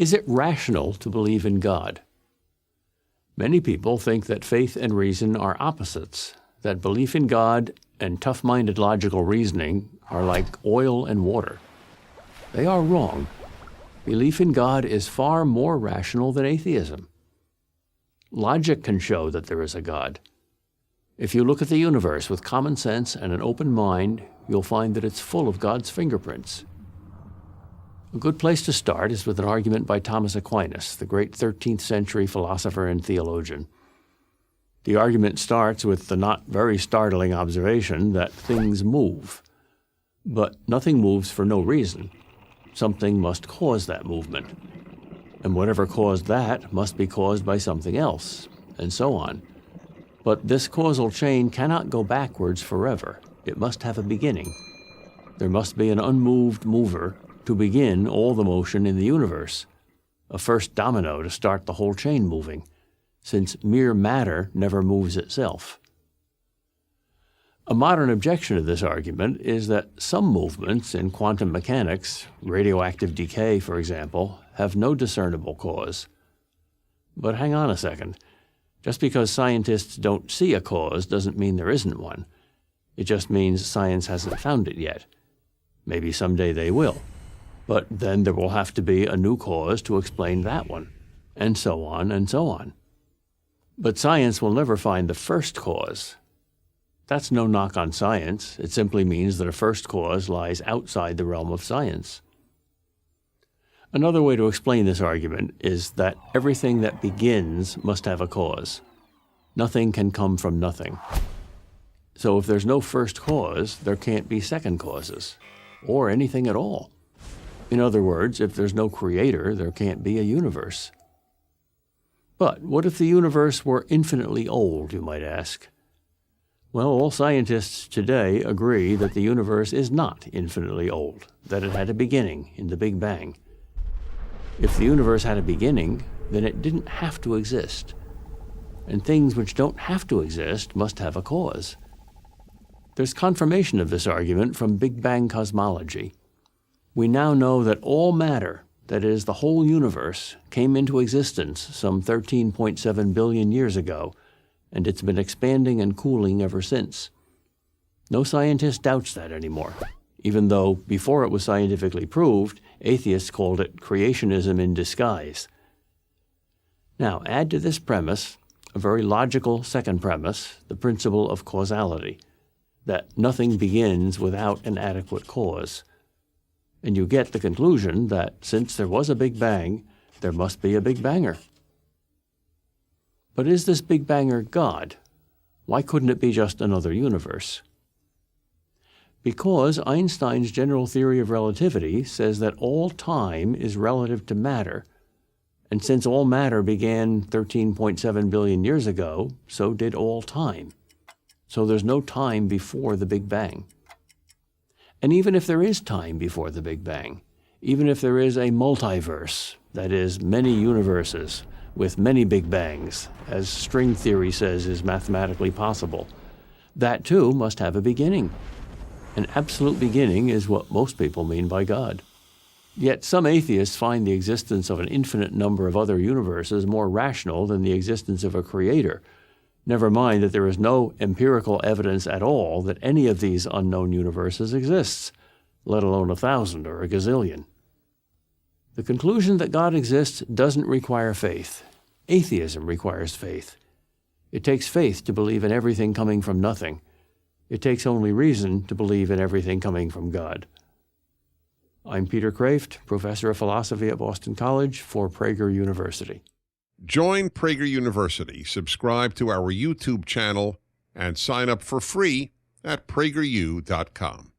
Is it rational to believe in God? Many people think that faith and reason are opposites, that belief in God and tough-minded logical reasoning are like oil and water. They are wrong. Belief in God is far more rational than atheism. Logic can show that there is a God. If you look at the universe with common sense and an open mind, you'll find that it's full of God's fingerprints. A good place to start is with an argument by Thomas Aquinas, the great 13th century philosopher and theologian. The argument starts with the not very startling observation that things move. But nothing moves for no reason. Something must cause that movement. And whatever caused that must be caused by something else, and so on. But this causal chain cannot go backwards forever. It must have a beginning. There must be an unmoved mover to begin all the motion in the universe, a first domino to start the whole chain moving, since mere matter never moves itself. A modern objection to this argument is that some movements in quantum mechanics, radioactive decay, for example, have no discernible cause. But hang on a second. Just because scientists don't see a cause doesn't mean there isn't one. It just means science hasn't found it yet. Maybe someday they will. But then there will have to be a new cause to explain that one, and so on and so on. But science will never find the first cause. That's no knock on science. It simply means that a first cause lies outside the realm of science. Another way to explain this argument is that everything that begins must have a cause. Nothing can come from nothing. So if there's no first cause, there can't be second causes, or anything at all. In other words, if there's no creator, there can't be a universe. But what if the universe were infinitely old, you might ask? Well, all scientists today agree that the universe is not infinitely old, that it had a beginning in the Big Bang. If the universe had a beginning, then it didn't have to exist. And things which don't have to exist must have a cause. There's confirmation of this argument from Big Bang cosmology. We now know that all matter, that is, the whole universe, came into existence some 13.7 billion years ago, and it's been expanding and cooling ever since. No scientist doubts that anymore, even though, before it was scientifically proved, atheists called it creationism in disguise. Now, add to this premise a very logical second premise, the principle of causality, that nothing begins without an adequate cause. And you get the conclusion that since there was a Big Bang, there must be a Big Banger. But is this Big Banger God? Why couldn't it be just another universe? Because Einstein's general theory of relativity says that all time is relative to matter, and since all matter began 13.7 billion years ago, so did all time. So there's no time before the Big Bang. And even if there is time before the Big Bang, even if there is a multiverse, that is, many universes with many Big Bangs, as string theory says is mathematically possible, that too must have a beginning. An absolute beginning is what most people mean by God. Yet some atheists find the existence of an infinite number of other universes more rational than the existence of a creator. Never mind that there is no empirical evidence at all that any of these unknown universes exists, let alone 1,000 or a gazillion. The conclusion that God exists doesn't require faith. Atheism requires faith. It takes faith to believe in everything coming from nothing. It takes only reason to believe in everything coming from God. I'm Peter Kraft, professor of philosophy at Boston College for Prager University. Join Prager University, subscribe to our YouTube channel, and sign up for free at prageru.com.